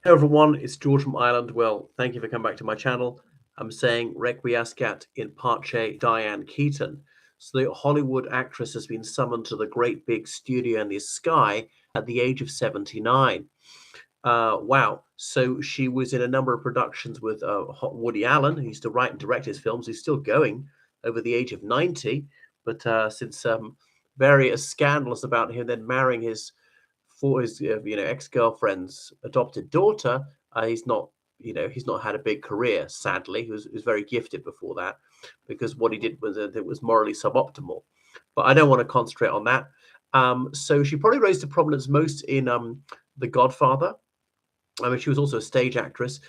Hello everyone, it's George from Ireland. Well, thank you for coming back to my channel. I'm saying Requiescat in Parce Diane Keaton. So the Hollywood actress has been summoned to the great big studio in the sky at the age of 79. Wow. So she was in a number of productions with Woody Allen, who used to write and direct his films. He's still going over the age of 90. But since various scandals about him then marrying his for his ex-girlfriend's adopted daughter, he's not had a big career. Sadly, he was very gifted before that, because what he did was it was morally suboptimal. But I don't want to concentrate on that. So she probably rose to prominence most in The Godfather. I mean, she was also a stage actress.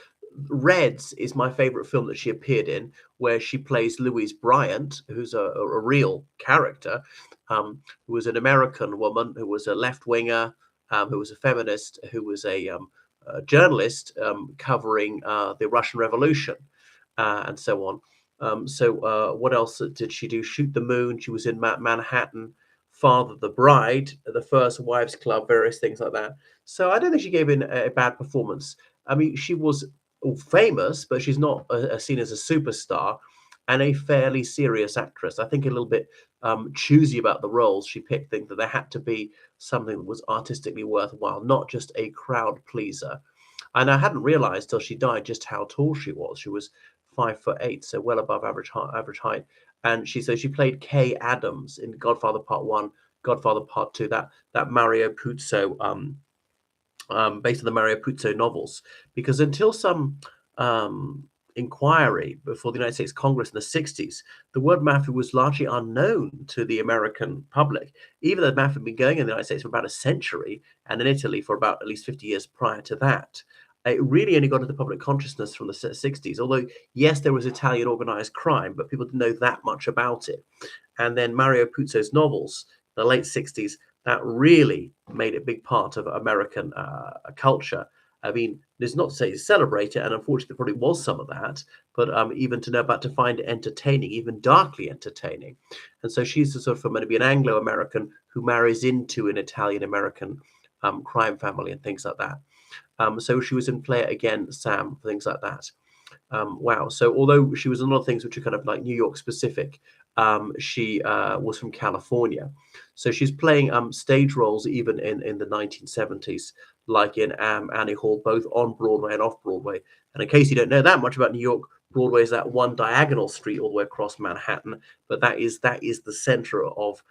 Reds is my favorite film that she appeared in, where she plays Louise Bryant, who's a real character, who was an American woman, who was a left winger, who was a feminist, who was a journalist covering the Russian Revolution, and so on. What else did she do? Shoot the Moon. She was in Manhattan, Father the Bride, The First Wives Club, various things like that. So I don't think she gave in a bad performance. I mean, she was famous, but she's not seen as a superstar, and a fairly serious actress. I think a little bit choosy about the roles she picked, think that there had to be something that was artistically worthwhile, not just a crowd pleaser. And I hadn't realized till she died just how tall she was. She was 5'8", so well above average height. And she played Kay Adams in Godfather Part One, Godfather Part Two. That Mario Puzo based on the Mario Puzo novels, because until some inquiry before the United States Congress in the 60s, the word mafia was largely unknown to the American public, even though mafia had been going in the United States for about a century, and in Italy for about at least 50 years prior to that. It really only got into public consciousness from the 60s, although, yes, there was Italian organized crime, but people didn't know that much about it. And then Mario Puzo's novels, the late 60s, that really made a big part of American culture. I mean, it's not to say celebrate it, and unfortunately, there probably was some of that, but even to know about to find it entertaining, even darkly entertaining. And so she's a sort of meant to be an Anglo American who marries into an Italian American crime family and things like that. So she was in Play It Again, Sam, things like that. Wow. So although she was in a lot of things which are kind of like New York specific, she was from California. So she's playing stage roles even in the 1970s, like in Annie Hall, both on Broadway and off Broadway. And in case you don't know that much about New York, Broadway is that one diagonal street all the way across Manhattan, but that is the center of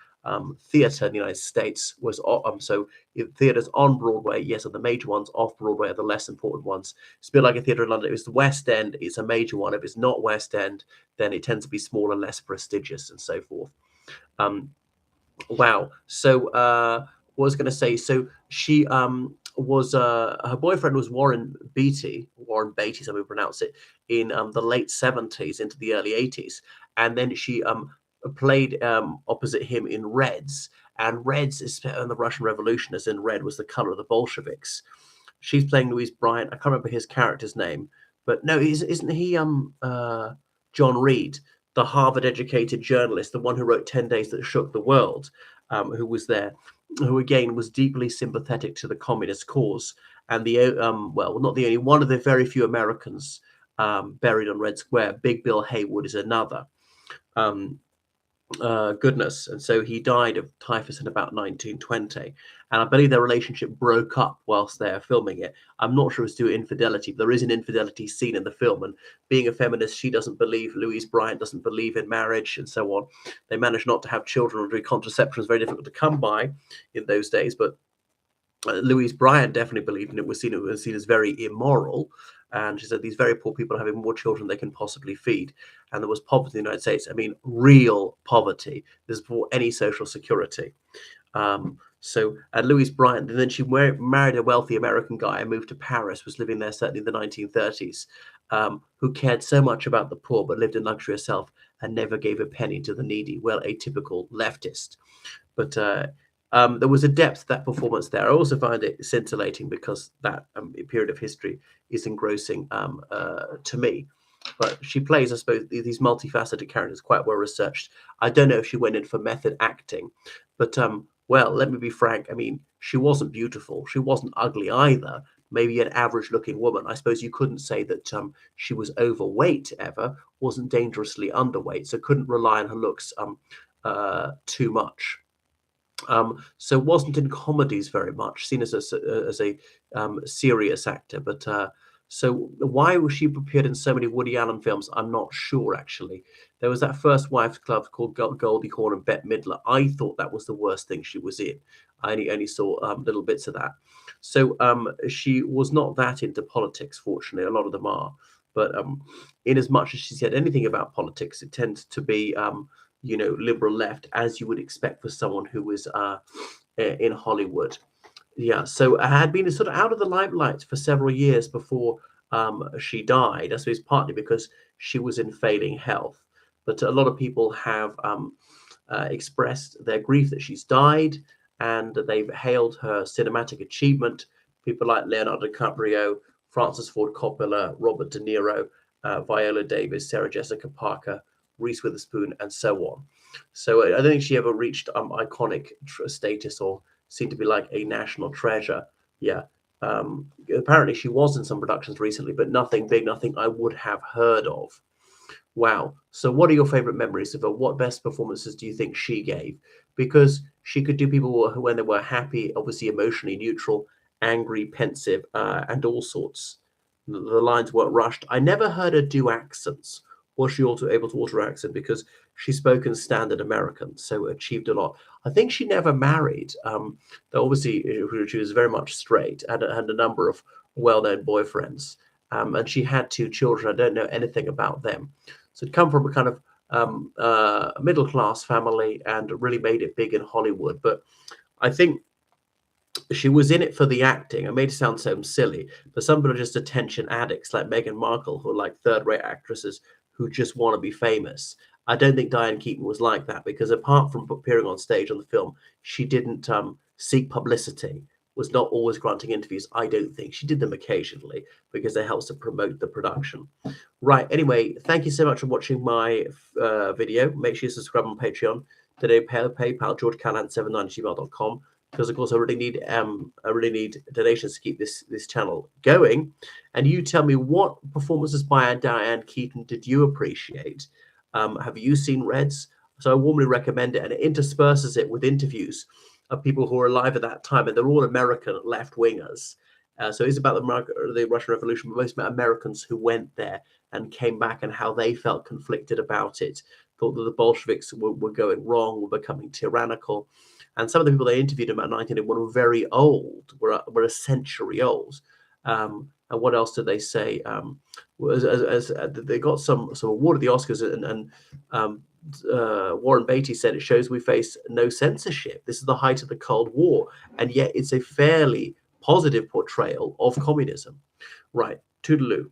theater in the United States. Was so theaters on Broadway, yes, are the major ones. Off Broadway are the less important ones. It's a bit like a theater in London. If it's the West End, it's a major one. If it's not West End, then it tends to be smaller, less prestigious, and so forth. Um, wow. So what I was going to say. So she was her boyfriend was Warren Beatty, some people pronounce it, in the late 70s into the early 80s, and then she played opposite him in Reds. And Reds is set in the Russian Revolution, as in red was the color of the Bolsheviks. She's playing Louise Bryant. I can't remember his character's name, but no, isn't he John Reed, the Harvard-educated journalist, the one who wrote 10 Days That Shook the World, who was there, who again was deeply sympathetic to the communist cause, and well, not the only one of the very few Americans buried on Red Square. Big Bill Haywood is another. Um, Goodness. And so he died of typhus in about 1920. And I believe their relationship broke up whilst they're filming it. I'm not sure as to infidelity, but there is an infidelity scene in the film. And being a feminist, she doesn't believe, Louise Bryant doesn't believe in marriage and so on. They managed not to have children, or contraception was very difficult to come by in those days. But Louise Bryant definitely believed, and it was seen as very immoral. And she said these very poor people are having more children than they can possibly feed. And there was poverty in the United States. I mean, real poverty. There's before any social security. And Louise Bryant, and then she married a wealthy American guy and moved to Paris, was living there certainly in the 1930s, who cared so much about the poor but lived in luxury herself and never gave a penny to the needy. Well, a typical leftist. But there was a depth to that performance there. I also find it scintillating because that period of history is engrossing to me. But she plays, I suppose, these multifaceted characters quite well researched. I don't know if she went in for method acting, but well, let me be frank. I mean, she wasn't beautiful. She wasn't ugly either. maybe an average-looking woman. I suppose you couldn't say that she was overweight ever, wasn't dangerously underweight, so couldn't rely on her looks too much. So wasn't in comedies very much, seen as a serious actor. But so why was she appeared in so many Woody Allen films? I'm not sure actually. There was that First Wives Club called Goldie Hawn and Bette Midler. I thought that was the worst thing she was in. I only saw little bits of that. So she was not that into politics. Fortunately, a lot of them are. But in as much as she said anything about politics, it tends to be liberal left, as you would expect for someone who was in Hollywood. Yeah, so I had been sort of out of the limelight for several years before she died. I suppose partly because she was in failing health, but a lot of people have expressed their grief that she's died, and they've hailed her cinematic achievement. People like Leonardo DiCaprio, Francis Ford Coppola, Robert De Niro, Viola Davis, Sarah Jessica Parker, Reese Witherspoon, and so on. So I don't think she ever reached iconic status or seemed to be like a national treasure. Yeah. Apparently she was in some productions recently, but nothing big, nothing I would have heard of. Wow. So what are your favorite memories of her? What best performances do you think she gave? Because she could do people who, when they were happy, obviously emotionally neutral, angry, pensive, and all sorts. The lines weren't rushed. I never heard her do accents. Was she also able to alter her accent? Because she spoke in standard American, so achieved a lot. I think she never married. Though obviously she was very much straight, had a number of well-known boyfriends, and she had two children. I don't know anything about them. So it come from a kind of middle class family and really made it big in Hollywood. But I think she was in it for the acting. I made it sound so silly, but some people are just attention addicts like Meghan Markle, who are like third-rate actresses who just want to be famous. I don't think Diane Keaton was like that, because apart from appearing on stage on the film, she didn't seek publicity, was not always granting interviews. I don't think she did them occasionally because they helps to promote the production. Right. Anyway, thank you so much for watching my video. Make sure you subscribe on Patreon. Today, PayPal, georgecallahan79@gmail.com. Because of course I really need donations to keep this channel going. And you tell me, what performances by Diane Keaton did you appreciate? Have you seen Reds? So I warmly recommend it, and it intersperses it with interviews of people who were alive at that time, and they're all American left wingers. So it's about the Russian Revolution, but most Americans who went there and came back and how they felt conflicted about it, thought that the Bolsheviks were going wrong, were becoming tyrannical. And some of the people they interviewed about 1981 were very old, were a century old. And what else did they say? They got some award at the Oscars, and Warren Beatty said, it shows we face no censorship. This is the height of the Cold War, and yet it's a fairly positive portrayal of communism. Right, toodaloo.